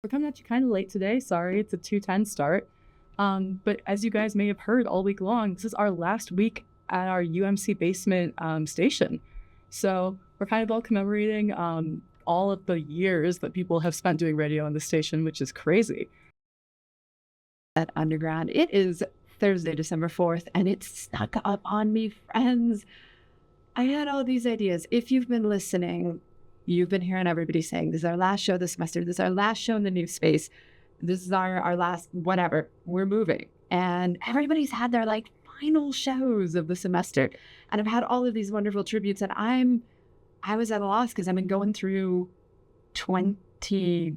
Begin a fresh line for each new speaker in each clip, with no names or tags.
We're coming at you kind of late today. Sorry, it's a 2:10 start. But as you guys may have heard all week long, this is our last week at our UMC basement station. So we're kind of all commemorating all of the years that people have spent doing radio on the station, which is crazy.
At Underground, it is Thursday, December 4th, and it snuck up on me, friends. I had all these ideas. If you've been listening, you've been hearing everybody saying, this is our last show this semester. This is our last show in the new space. This is our last whatever. We're moving. And everybody's had their final shows of the semester. And I've had all of these wonderful tributes. And I was at a loss because I've been going through 28,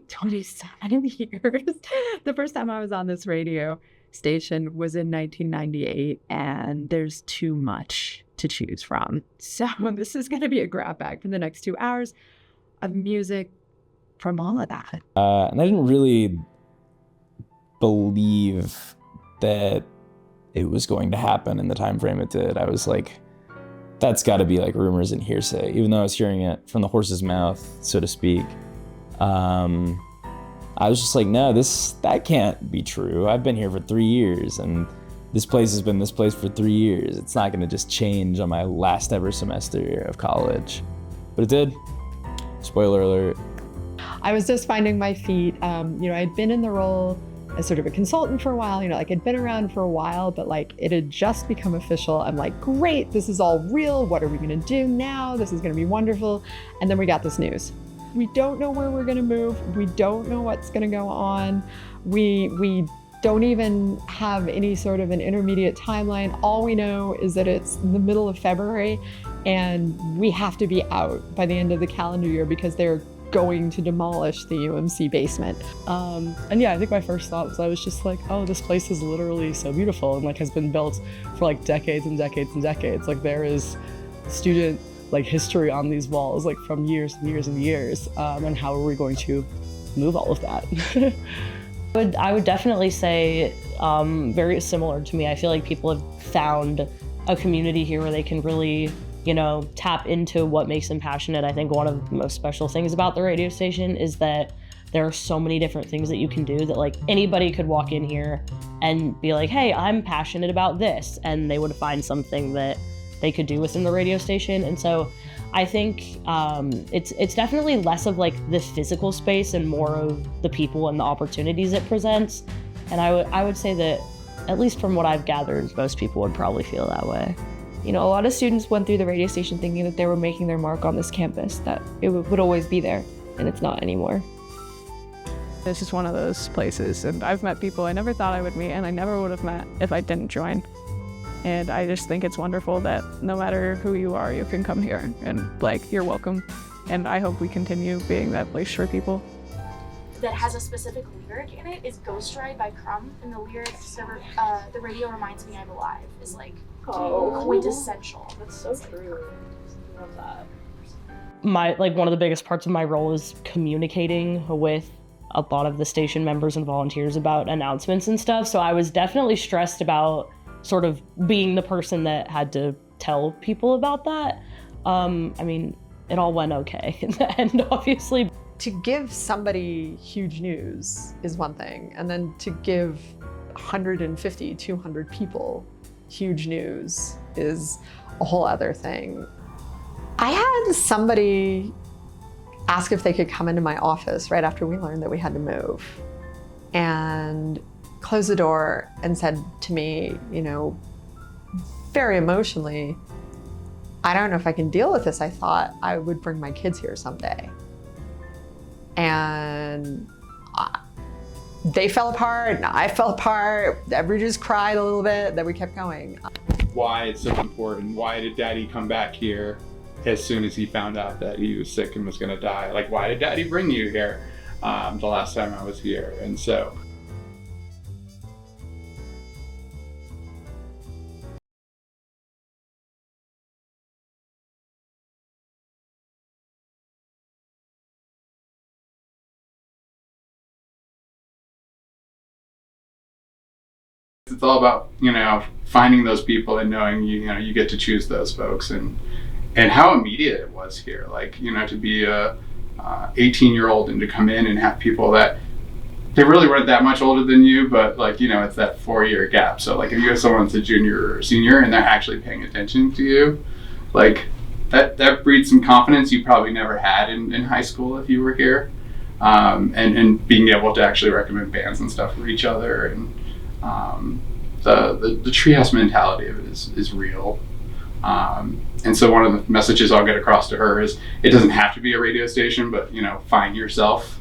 27 years. The first time I was on this radio station was in 1998, and there's too much to choose from. So this is going to be a grab bag for the next 2 hours of music from all of that.
And I didn't really believe that it was going to happen in the time frame it did. I was like, that's got to be rumors and hearsay, even though I was hearing it from the horse's mouth, so to speak. I was just like, no, that can't be true. I've been here for 3 years, and this place has been this place for 3 years. It's not going to just change on my last ever semester of college. But it did. Spoiler alert.
I was just finding my feet. I'd been in the role as sort of a consultant for a while, I'd been around for a while, but it had just become official. I'm like, great, this is all real. What are we going to do now? This is going to be wonderful. And then we got this news. We don't know where we're going to move. We don't know what's going to go on. We don't even have any sort of an intermediate timeline. All we know is that it's the middle of February and we have to be out by the end of the calendar year because they're going to demolish the UMC basement.
And yeah, I think my first thought was I was just like, oh, this place is literally so beautiful and has been built for decades and decades and decades. There is student history on these walls from years and years and years. And how are we going to move all of that?
I would definitely say very similar to me. I feel like people have found a community here where they can really, tap into what makes them passionate. I think one of the most special things about the radio station is that there are so many different things that you can do that anybody could walk in here and be like, hey, I'm passionate about this. And they would find something that they could do within the radio station. And so I think it's definitely less of the physical space and more of the people and the opportunities it presents. And I would say that, at least from what I've gathered, most people would probably feel that way.
A lot of students went through the radio station thinking that they were making their mark on this campus, that it would always be there, and it's not anymore.
This is one of those places, and I've met people I never thought I would meet, and I never would have met if I didn't join. And I just think it's wonderful that no matter who you are, you can come here and you're welcome. And I hope we continue being that place for people.
That has a specific lyric in it is Ghost Ride by Crumb, and the lyrics, the radio reminds me I'm alive, is quintessential.
That's so true. I love that. One of the biggest parts of my role is communicating with a lot of the station members and volunteers about announcements and stuff. So I was definitely stressed about sort of being the person that had to tell people about that. It all went okay in the end, obviously.
To give somebody huge news is one thing, and then to give 150, 200 people huge news is a whole other thing. I had somebody ask if they could come into my office right after we learned that we had to move, and closed the door and said to me, very emotionally, I don't know if I can deal with this. I thought I would bring my kids here someday. And they fell apart, and I fell apart. Everybody just cried a little bit, then we kept going.
Why it's so important? Why did Daddy come back here as soon as he found out that he was sick and was gonna die? Why did Daddy bring you here the last time I was here? And so it's all about, finding those people and knowing, you get to choose those folks, and how immediate it was here. To be a 18-year-old and to come in and have people that they really weren't that much older than you, but like, you know, it's that 4-year gap. So like if you have someone that's a junior or senior and they're actually paying attention to you, like that breeds some confidence you probably never had in high school if you were here. And being able to actually recommend bands and stuff for each other, and the treehouse mentality of it is real. And so one of the messages I'll get across to her is it doesn't have to be a radio station, but you know, find yourself,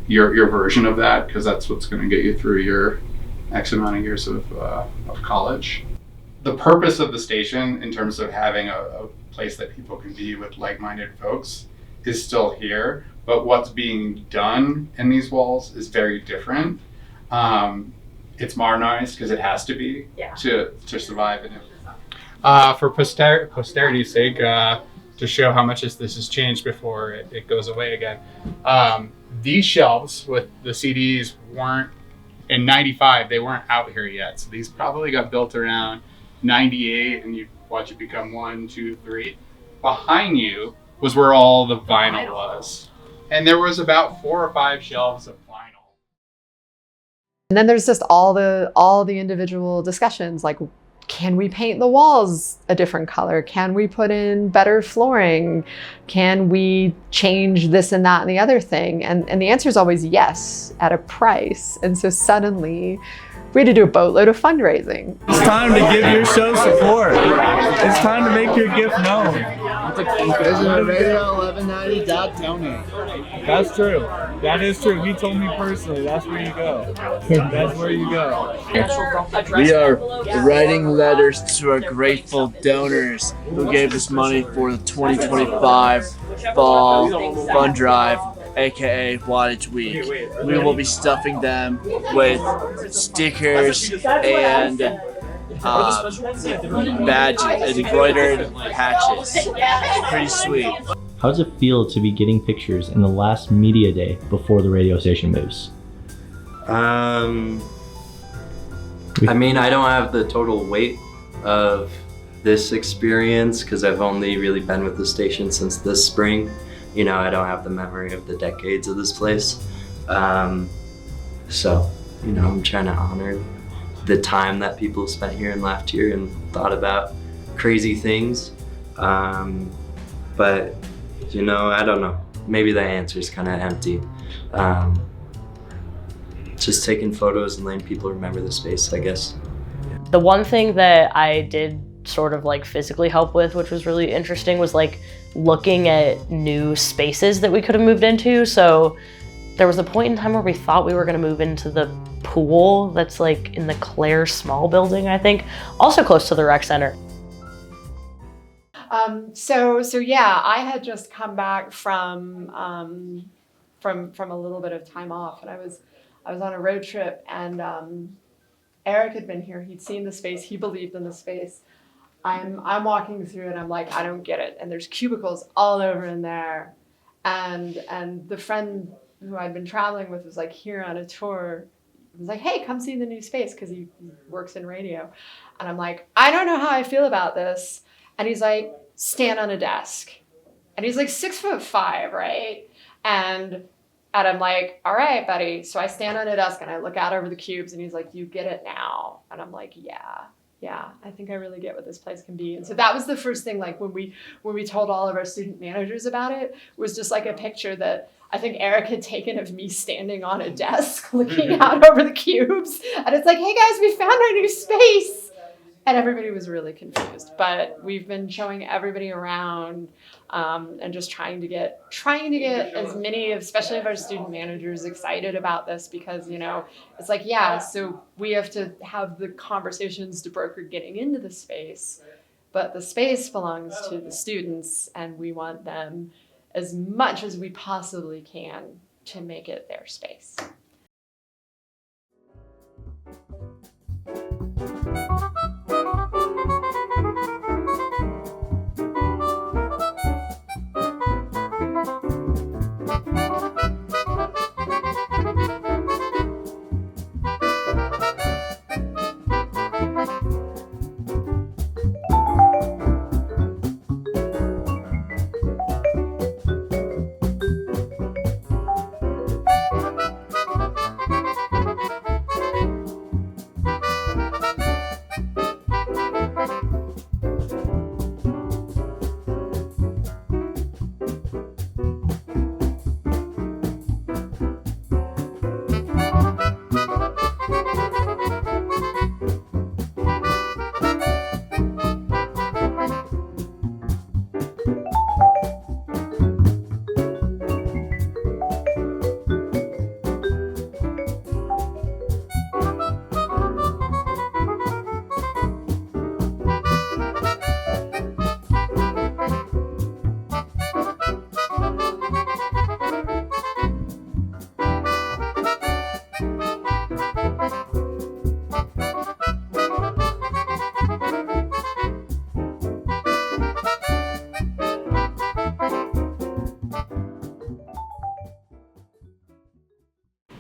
your version of that, because that's what's going to get you through your X amount of years of college. The purpose of the station, in terms of having a place that people can be with like-minded folks, is still here, but what's being done in these walls is very different. It's modernized because it has to be to survive in it. For posterity's sake, to show how much this has changed before it goes away again. These shelves with the CDs weren't, in 95, they weren't out here yet. So these probably got built around 98, and you watch it become 1, 2, 3. Behind you was where all the vinyl was. And there was about 4 or 5 shelves of vinyl.
And then there's just all the individual discussions, like, can we paint the walls a different color? Can we put in better flooring? Can we change this and that and the other thing? And the answer is always yes, at a price. And so suddenly we had to do a boatload of fundraising.
It's time to give your show support. It's time to make your gift known.
Visit radio1190.donate.
That's true. That is true. He told me personally, that's where you go. That's where you go.
We are writing letters to our grateful donors who gave us money for the 2025 Fall Fund Drive, aka Wattage Week. We will be stuffing them with stickers and badges, embroidered patches. Pretty sweet.
How does it feel to be getting pictures in the last media day before the radio station moves?
I mean, I don't have the total weight of this experience because I've only really been with the station since this spring. You know, I don't have the memory of the decades of this place. So, you know, I'm trying to honor the time that people spent here and left here and thought about crazy things. But, you know, I don't know. Maybe the answer is kind of empty. Just taking photos and letting people remember the space, I guess.
The one thing that I did sort of like physically help with, which was really interesting, was like looking at new spaces that we could have moved into. So there was a point in time where we thought we were going to move into the pool that's like in the Claire Small building, I think, also close to the rec center.
So yeah, I had just come back from a little bit of time off, and I was on a road trip, and Eric had been here. He'd seen the space. He believed in the space. I'm walking through, and I'm like, I don't get it. And there's cubicles all over in there, and the friend who I'd been traveling with was like here on a tour. He was like, hey, come see the new space, because he works in radio. And I'm like, I don't know how I feel about this. And he's like, stand on a desk. And he's like 6'5", right? And I'm like, all right, buddy. So I stand on a desk and I look out over the cubes, and he's like, you get it now? And I'm like, yeah, I think I really get what this place can be. And so that was the first thing, like when we told all of our student managers about it, was just like a picture that I think Eric had taken of me standing on a desk looking out over the cubes. And it's like, hey guys, we found our new space. And everybody was really confused. But we've been showing everybody around and just trying to get as many, especially of our student managers, excited about this, because, you know, it's like, yeah, so we have to have the conversations to broker getting into the space, but the space belongs to the students, and we want them as much as we possibly can to make it their space.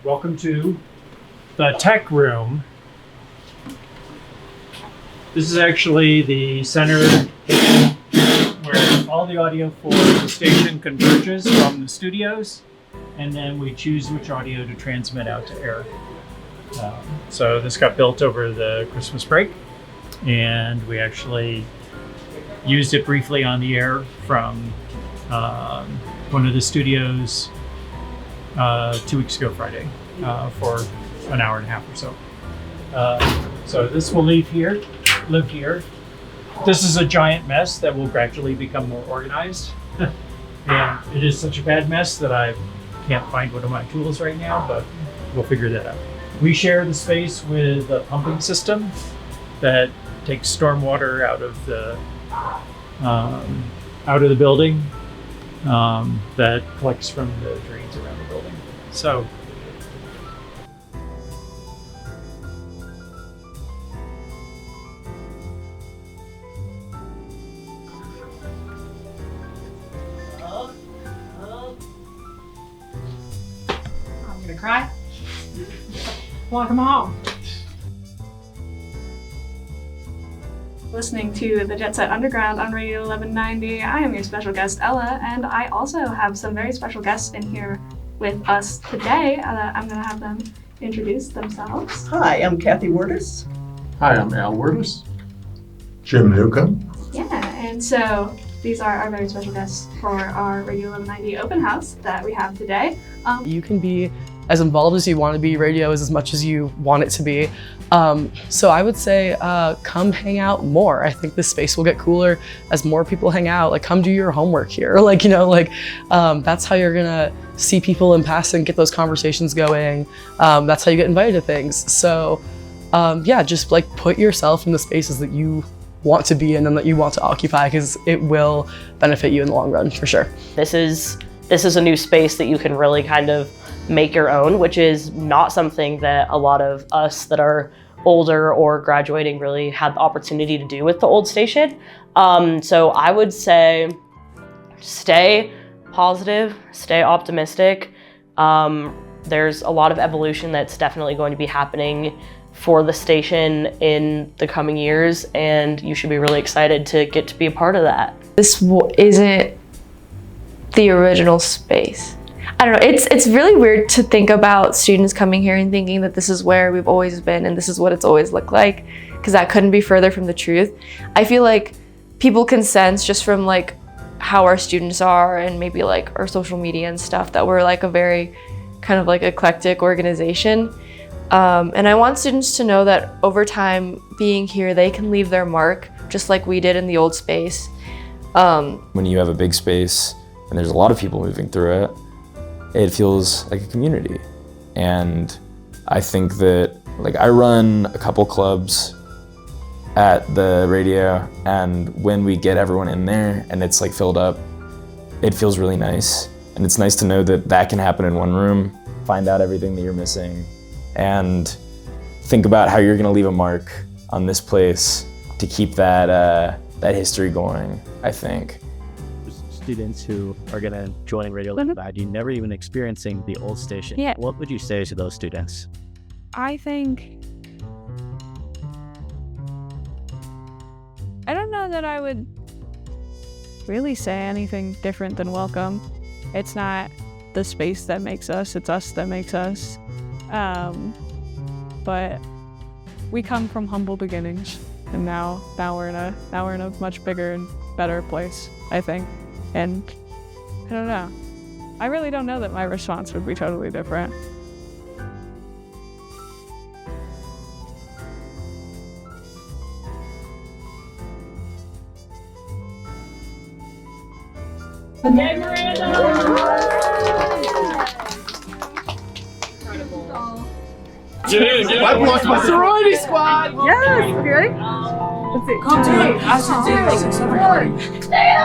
welcome to the tech room. This is actually the center where all the audio for the station converges from the studios, and then we choose which audio to transmit out to air. So this got built over the Christmas break, and we actually used it briefly on the air from one of the studios 2 weeks ago Friday for an hour and a half or so. So this will live here. This is a giant mess that will gradually become more organized. And it is such a bad mess that I can't find one of my tools right now, but we'll figure that out. We share the space with a pumping system that takes stormwater out of the building that collects from the drains around the building. So
I'm gonna cry. Welcome home. Listening to the Jet Set Underground on Radio 1190. I am your special guest, Ella, and I also have some very special guests in here with us today. I'm going to have them introduce themselves.
Hi, I'm Kathy Wurtis.
Hi, I'm Al Wurtis.
Jim Newcomb.
Yeah, and so these are our very special guests for our Radio 1190 open house that we have today.
You can be as involved as you want to be. Radio is as much as you want it to be. So I would say come hang out more. I think this space will get cooler as more people hang out. Like, come do your homework here. That's how you're gonna see people in passing, get those conversations going. That's how you get invited to things. So just like put yourself in the spaces that you want to be in and that you want to occupy, because it will benefit you in the long run for sure.
This is a new space that you can really kind of make your own, which is not something that a lot of us that are older or graduating really had the opportunity to do with the old station. So I would say stay positive, stay optimistic. There's a lot of evolution that's definitely going to be happening for the station in the coming years, and you should be really excited to get to be a part of that.
This isn't the original space. I don't know, it's really weird to think about students coming here and thinking that this is where we've always been and this is what it's always looked like, because that couldn't be further from the truth. I feel like people can sense just from like how our students are and maybe like our social media and stuff that we're like a very kind of like eclectic organization. And I want students to know that over time being here, they can leave their mark just like we did in the old space.
When you have a big space and there's a lot of people moving through it, it feels like a community. And I think that, like, I run a couple clubs at the radio, and when we get everyone in there and it's like filled up, it feels really nice. And it's nice to know that that can happen in one room, find out everything that you're missing, and think about how you're gonna leave a mark on this place to keep that history going, I think.
Students who are going to join Radio 1190, never even experiencing the old station.
Yeah.
What would you say to those students?
I don't know that I would really say anything different than welcome. It's not the space that makes us, it's us that makes us. But we come from humble beginnings, and now we're in a much bigger and better place, I think. And I don't know. I really don't know that my response would be totally different.
Sorority squad!
Yes, you ready? Let's see. Come to me. I should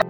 do